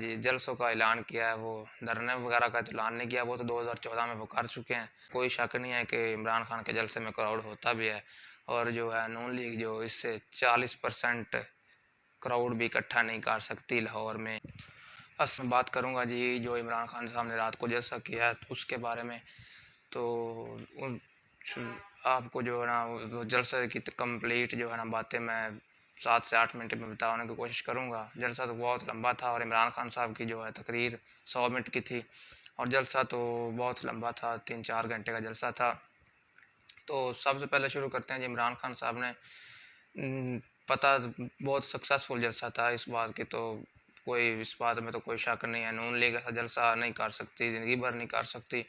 जी जलसों का ऐलान किया है, वो धरने वगैरह का तो ऐलान नहीं किया, वो तो 2014 में वो कर चुके हैं। कोई शक नहीं है कि इमरान खान के जलसे में क्राउड होता भी है और जो है नून लीग जो इससे 40% क्राउड भी इकट्ठा नहीं कर सकती लाहौर में। मैं बात करूँगा जी जो इमरान खान साहब ने रात को जलसा किया है उसके बारे में। तो उन आपको जो है ना वो जलसे की कंप्लीट जो है ना बातें मैं 7 से 8 मिनट में बताने की कोशिश करूँगा। जलसा तो बहुत लंबा था और इमरान खान साहब की जो है तकरीर 100 मिनट की थी और जलसा तो बहुत लंबा था, 3-4 घंटे का जलसा था। तो सबसे पहले शुरू करते हैं जी इमरान खान साहब ने पता बहुत सक्सेसफुल जलसा था, इस बात की तो कोई इस बात में तो कोई शक नहीं है। नून लीग ऐसा जलसा नहीं कर सकती, ज़िंदगी भर नहीं कर सकती।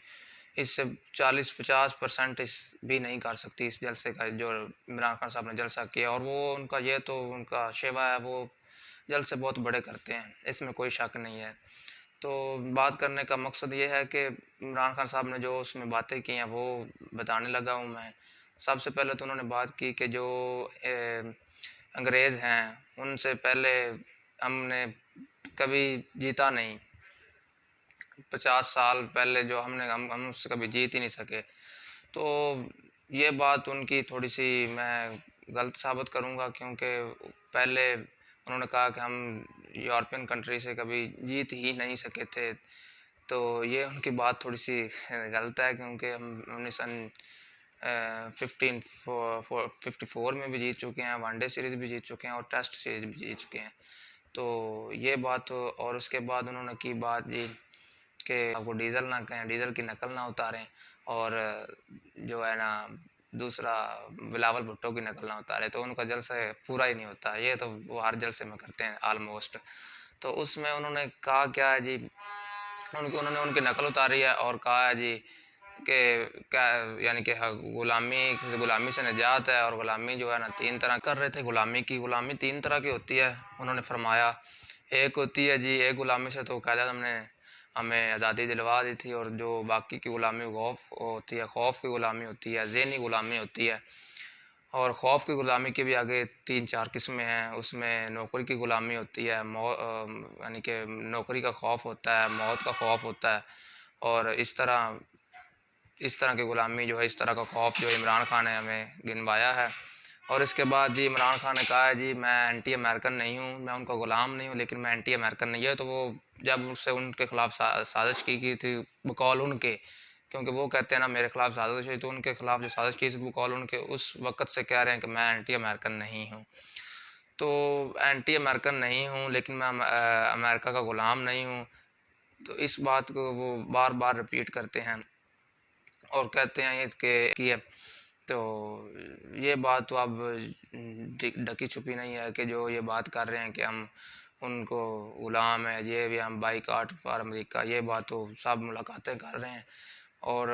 इससे 40-50% इस भी नहीं कर सकती इस जलसे का जो इमरान खान साहब ने जलसा किया और वो उनका ये तो उनका शेवा है, वो जलसे बहुत बड़े करते हैं, इसमें कोई शक नहीं है। तो बात करने का मकसद ये है कि इमरान खान साहब ने जो उसमें बातें की हैं वो बताने लगा हूँ मैं। सबसे पहले तो उन्होंने बात की कि जो अंग्रेज़ हैं उनसे पहले हमने कभी जीता नहीं। 50 साल पहले जो हम उससे कभी जीत ही नहीं सके। तो ये बात उनकी थोड़ी-सी मैं गलत साबित करूँगा क्योंकि पहले उन्होंने कहा कि हम यूरोपियन कंट्री से कभी जीत ही नहीं सके थे। तो ये उनकी बात थोड़ी-सी गलत है क्योंकि हमने सन 15 फो 54 में भी जीत चुके हैं, वनडे सीरीज़ भी जीत चुके हैं और टेस्ट सीरीज़ भी जीत चुके हैं। तो ये बात और उसके बाद उन्होंने की बात जी कि आपको डीज़ल ना कहें, डीज़ल की नकल ना उतारें और जो है ना दूसरा बिलावल भुट्टो की नकल ना उतारें, तो उनका जलसा पूरा ही नहीं होता। ये तो वो हर जलसे में करते हैं ऑलमोस्ट। तो उसमें उन्होंने कहा क्या है जी, उन्होंने उनकी नकल उतारी है और कहा है जी कि क्या यानी कि गुलामी से निजात है और गुलामी जो है ना 3 तरह कर रहे थे गुलामी 3 तरह की होती है, उन्होंने फरमाया। एक होती है जी, एक गुलामी से तो कायदा-आज़म ने हमें आज़ादी दिलवा दी थी और जो बाकी की गुलामी होती है, खौफ की गुलामी होती है, ज़हनी गुलामी होती है। और खौफ की गुलामी के भी आगे 3-4 किस्में हैं, उसमें नौकरी की गुलामी होती है, यानी कि नौकरी का खौफ होता है, मौत का खौफ होता है और इस तरह की गुलामी जो है, इस तरह का खौफ जो इमरान खान ने हमें गिनवाया है। और इसके बाद जी इमरान खान ने कहा है जी मैं एंटी अमेरिकन नहीं हूँ, मैं उनका गुलाम नहीं हूँ लेकिन मैं एंटी अमेरिकन नहीं है। तो वो जब उससे उनके खिलाफ साजिश की गई थी बकौल उनके, क्योंकि वो कहते हैं ना मेरे खिलाफ साजिश हुई, तो उनके खिलाफ जो साजिश की थी बकौल उनके, उस वक़्त से कह रहे हैं कि मैं एंटी अमेरिकन नहीं हूँ। तो एंटी अमेरिकन नहीं हूँ लेकिन मैं अमेरिका का गुलाम नहीं हूँ। तो इस बात को वो बार-बार रिपीट करते हैं और कहते हैं ये कि है। तो ये बात तो अब ढकी छुपी नहीं है कि जो ये बात कर रहे हैं कि हम उनको गुलाम है, ये भी हम बाइकआउट फॉर अमेरिका, ये बात तो सब मुलाकातें कर रहे हैं। और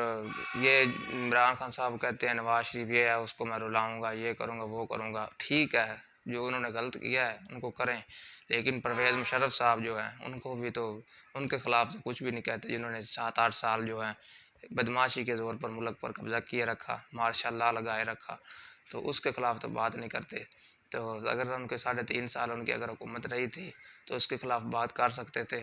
ये इमरान खान साहब कहते हैं नवाज़ शरीफ ये है उसको मैं रुलाऊँगा, ये करूँगा, वो करूँगा। ठीक है, जो उन्होंने गलत किया है उनको करें, लेकिन परवेज़ मुशर्रफ साहब जो हैं उनको भी तो उनके खिलाफ तो कुछ भी नहीं कहते जिन्होंने 7-8 साल जो है बदमाशी के ज़ोर पर मुल्क पर कब्ज़ा किए रखा, मार्शल लॉ लगाए रखा, तो उसके खिलाफ तो बात नहीं करते। तो अगर उनके 3.5 साल उनकी अगर हुकूमत रही थी, तो उसके खिलाफ बात कर सकते थे।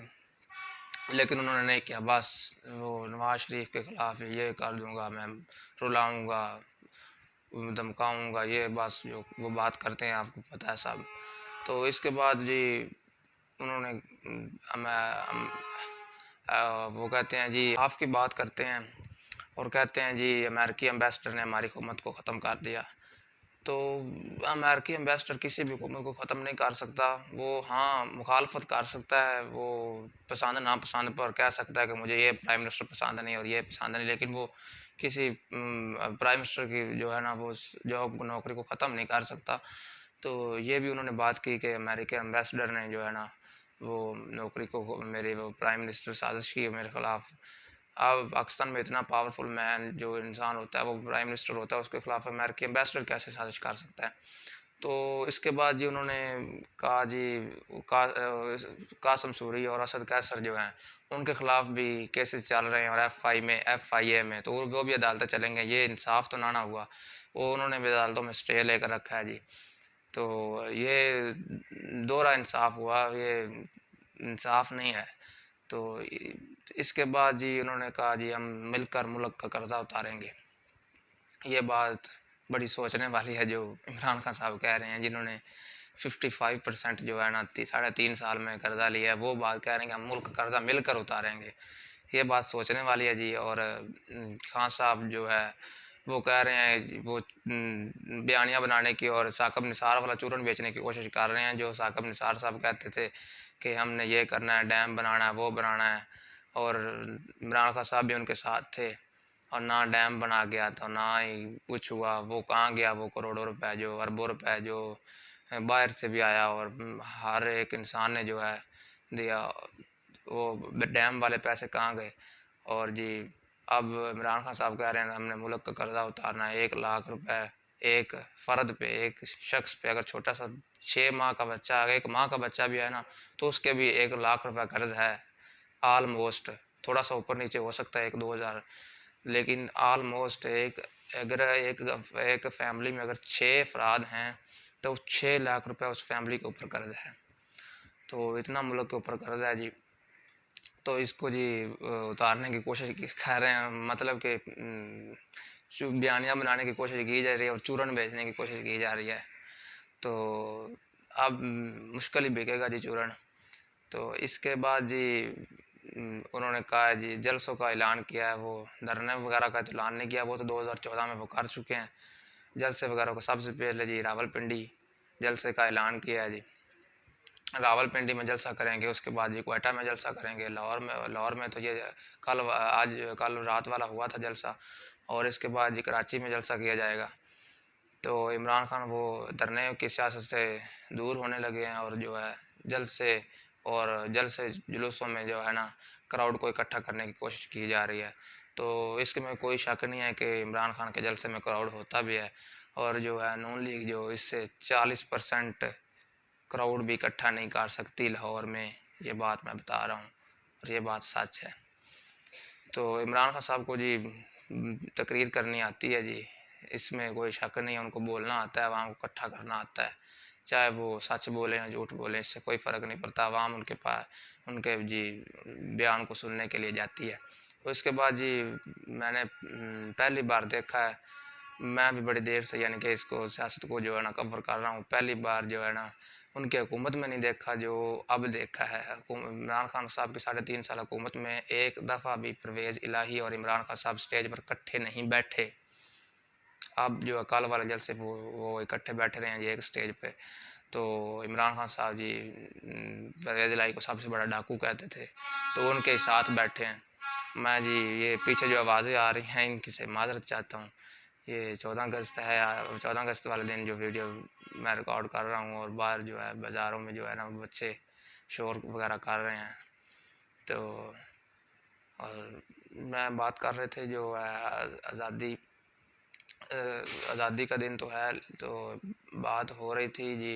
लेकिन उन्होंने नहीं किया, बस वो नवाज़ शरीफ के खिलाफ ये कर दूँगा मैं, रुलाऊँगा, धमकाऊँगा, ये बस जो वो बात करते हैं आपको पता है सब। तो इसके बाद जी उन्होंने वो कहते हैं जी खिलाफ की बात करते हैं और कहते हैं जी अमेरिकी एम्बेसडर ने हमारी हुकूमत को ख़त्म कर दिया। तो अमेरिकी एम्बेसडर किसी भी हुकूमत को ख़त्म नहीं कर सकता। वो हाँ, मुखालफत कर सकता है, वो पसंद नापसंद पर कह सकता है कि मुझे ये प्राइम मिनिस्टर पसंद नहीं और ये पसंद नहीं, लेकिन वो किसी प्राइम मिनिस्टर की जो है ना वो जॉब नौकरी को ख़त्म नहीं कर सकता। तो ये भी उन्होंने बात की कि अमेरिकी एम्बेसडर ने जो है ना वो नौकरी को मेरे वो प्राइम मिनिस्टर साजिश की है मेरे ख़िलाफ़। अब पाकिस्तान में इतना पावरफुल मैन जो इंसान होता है वो प्राइम मिनिस्टर होता है, उसके खिलाफ अमेरिकी एम्बेसडर कैसे साजिश कर सकता है। तो इसके बाद जी उन्होंने कहा जी कासम सूरी और असद कैसर जो हैं उनके खिलाफ भी केसेस चल रहे हैं और एफआईए में, तो वो भी अदालतें चलेंगे, ये इंसाफ तो ना हुआ। वो उन्होंने भी अदालतों में स्टे लेकर रखा है जी। तो ये दोहरा इंसाफ हुआ, ये इंसाफ नहीं है। तो इसके बाद जी उन्होंने कहा जी हम मिलकर मुल्क का कर्जा उतारेंगे। ये बात बड़ी सोचने वाली है जो इमरान खान साहब कह रहे हैं, जिन्होंने 55% जो है ना 3.5 साल में कर्जा लिया है, वो बात कह रहे हैं कि हम मुल्क का कर्जा मिलकर उतारेंगे। ये बात सोचने वाली है जी। और खान साहब जो है वो कह रहे हैं, वो बयानियाँ बनाने की और साकब निसार वाला चूरन बेचने की कोशिश कर रहे हैं। जो साकब निसार साहब कहते थे कि हमने ये करना है, डैम बनाना है, वो बनाना है, और इमरान खान साहब भी उनके साथ थे, और ना डैम बना गया तो ना ही कुछ हुआ। वो कहाँ गया वो करोड़ों रुपए, जो अरबों रुपए जो बाहर से भी आया और हर एक इंसान ने जो है दिया, वो डैम वाले पैसे कहाँ गए। और जी अब इमरान खान साहब कह रहे हैं हमने मुल्क का कर्जा उतारना है। 1 लाख रुपए एक फ़र्द पे, एक शख्स पे, अगर छोटा सा 6 माह का बच्चा, 1 माह का बच्चा भी है ना, तो उसके भी 1 लाख रुपए कर्ज है आलमोस्ट। थोड़ा सा ऊपर नीचे हो सकता है 1-2 हज़ार, लेकिन आलमोस्ट अगर एक फैमिली में अगर 6 अफराद हैं तो 6 लाख रुपए उस फैमिली के ऊपर कर्ज है। तो इतना मुल्क के ऊपर कर्ज है जी। तो इसको जी उतारने की कोशिश कर रहे हैं, मतलब कि बयानियाँ बनाने की कोशिश की जा रही है और चूरन बेचने की कोशिश की जा रही है। तो अब मुश्किल ही बिकेगा जी चूरन। तो इसके बाद जी उन्होंने कहा जी जलसों का ऐलान किया है, वो धरने वगैरह का ऐलान नहीं किया, वो तो 2014 में वो कर चुके हैं। जलसे वगैरह को सबसे पहले जी रावलपिंडी जलसे का ऐलान किया है जी। रावलपिंडी में जलसा करेंगे, उसके बाद जी क्वेटा में जलसा करेंगे, लाहौर में तो ये कल रात वाला हुआ था जलसा, और इसके बाद जी कराची में जलसा किया जाएगा। तो इमरान खान वो धरने की सियासत से दूर होने लगे हैं और जो है जलसे और जलसे जुलूसों में जो है ना क्राउड को इकट्ठा करने की कोशिश की जा रही है। तो इसमें कोई शक नहीं है कि इमरान खान के जलसे में क्राउड होता भी है, और जो है नून लीग जो इससे 40% क्राउड भी इकट्ठा नहीं कर सकती लाहौर में। ये बात मैं बता रहा हूँ और ये बात सच है। तो इमरान खान साहब को जी तकरीर करनी आती है जी, इसमें कोई शक नहीं है। उनको बोलना आता है, आवाम को इकट्ठा करना आता है, चाहे वो सच बोलें या झूठ बोलें, इससे कोई फ़र्क नहीं पड़ता। आवाम उनके पास उनके जी बयान को सुनने के लिए जाती है। तो इसके बाद जी मैंने पहली बार देखा है, मैं भी बड़ी देर से यानी कि इसको सियासत को जो है ना कवर कर रहा हूँ, पहली बार जो है ना उनकी हुकूमत में नहीं देखा जो अब देखा है। इमरान खान साहब की 3.5 साल हुकूमत में एक दफ़ा भी परवेज़ इलाही और इमरान खान साहब स्टेज पर इकट्ठे नहीं बैठे। अब जो कल वाले जलसे वो इकट्ठे बैठे रहे हैं जी एक स्टेज पे। तो इमरान खान साहब जी परवेज़ इलाही को सबसे बड़ा डाकू कहते थे, तो उनके ही साथ बैठे हैं। मैं जी ये पीछे जो आवाज़ें आ रही हैं इनकी से माज़रत चाहता हूँ। ये 14 अगस्त है, 14 अगस्त वाले दिन जो वीडियो मैं रिकॉर्ड कर रहा हूँ, और बाहर जो है बाज़ारों में जो है ना बच्चे शोर वगैरह कर रहे हैं। तो और मैं बात कर रहे थे जो है आज़ादी का दिन तो है, तो बात हो रही थी जी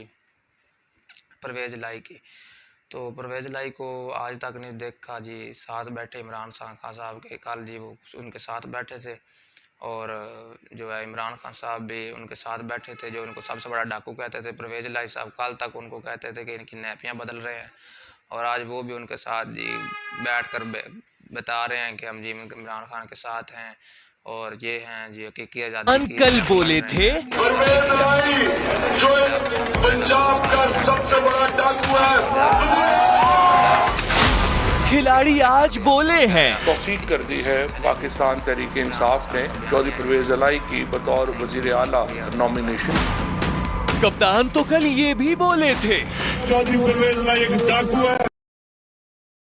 परवेज़ इलाही की। तो परवेज़ इलाही को आज तक नहीं देखा जी, साथ बैठे इमरान खान साहब के। कल जी वो उनके साथ बैठे थे, और जो है इमरान खान साहब भी उनके साथ बैठे थे, जो उनको सबसे बड़ा डाकू कहते थे। परवेज़ इलाही साहब कल तक उनको कहते थे कि इनकी नैपियाँ बदल रहे हैं, और आज वो भी उनके साथ जी बैठकर बता रहे हैं कि हम जी इमरान खान के साथ हैं, और ये हैं जी हकीकी आज़ादी की। अंकल बोले थे परवेज़ इलाही जो इस पंजाब का सबसे बड़ा डाकू है, खिलाड़ी आज बोले हैं। तौसीक कर दी है पाकिस्तान तहरीक इंसाफ ने चौधरी परवेज़ इलाही की बतौर वज़ीर आला नॉमिनेशन। कप्तान तो कल ये भी बोले थे चौधरी परवेज़ इलाही एक डाकू है।